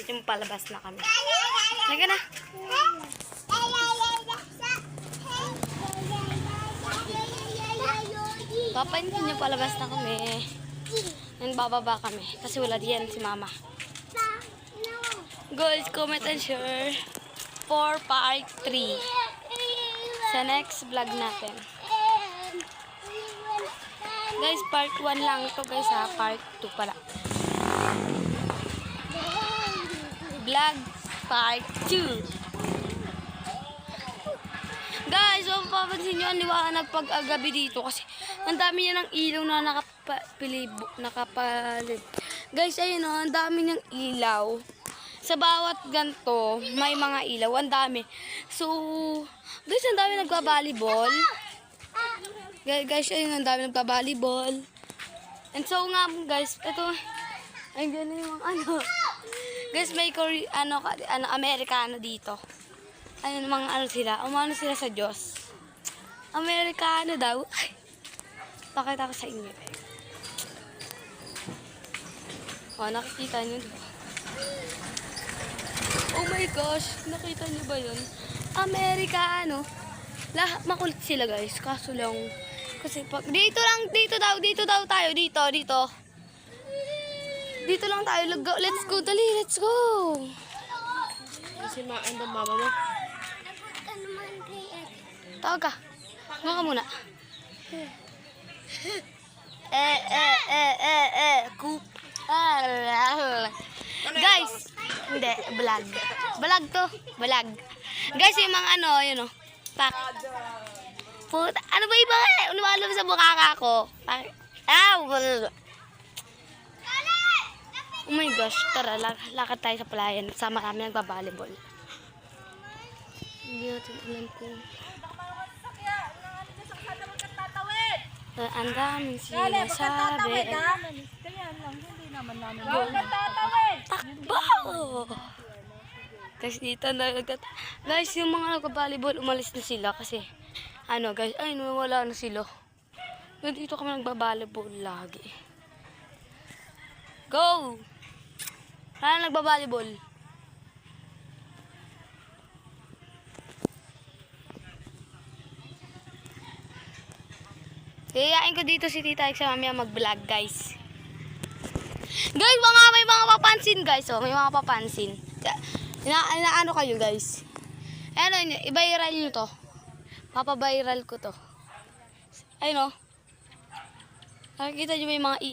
yung palabas na kami. Halika na. Papansin nyo, palabas na kami. And bababa kami. Kasi wala diyan si mama. Guys, comment and share for part 3. Sa next vlog natin. Guys, part 1 lang ito guys ha. Part 2 pala. Vlog part 2. Guys, kung papansin nyo, ang liwanag pag-agabi dito kasi ang dami niya ng ilaw na nakapalit. Guys, ayun o, ang dami niyang ilaw. Sa bawat ganto, may mga ilaw. Ang dami. So, guys, ang dami nagba-volleyball. Guys, ayun, ang dami nagba-volleyball. And so nga, guys, ito, ay ganun yung ano. Guys, may Amerikano dito. Ayun, mga ano sila. Umano sila sa Diyos. Amerikano daw. Ay, pakita ko sa inyo. Oh, nakikita nyo, diba? Oh my gosh, nakita nyo ba yun? Amerikano. Makulit sila guys. Kaso lang, kasi pag, dito daw tayo. Dito lang tayo. Let's go, dali, let's go. Kasi maandang mama mo. Tawag ka. Nga ka muna. Guys, hindi, vlog. Vlog to, vlog. Guys, yung mga ano, yun o. Puta, ano ba iba nga? Unumalab sa bukaka ko. Oh my gosh, tara, lakad tayo sa palayan. Sama kami nagbabalibol. Hindi natin alam kung... Ang daming sinasabi. Kaya lang, hindi naman namin. Takbo! Guys, dito na guys, yung mga nagbabalibol, umalis na sila kasi ano guys, ay nawala na sila. Dito kami nagbabalibol lagi. Go! Saan nagbabalibol? Hiyain ko dito si Tita Ike sa mamaya mag-vlog, guys. Guys, may mga papansin, guys. Oh, may mga papansin. Ano kayo, guys? Ano, i-viral nyo to. Papaviral ko to. Ayun, oh. Nakikita nyo may mga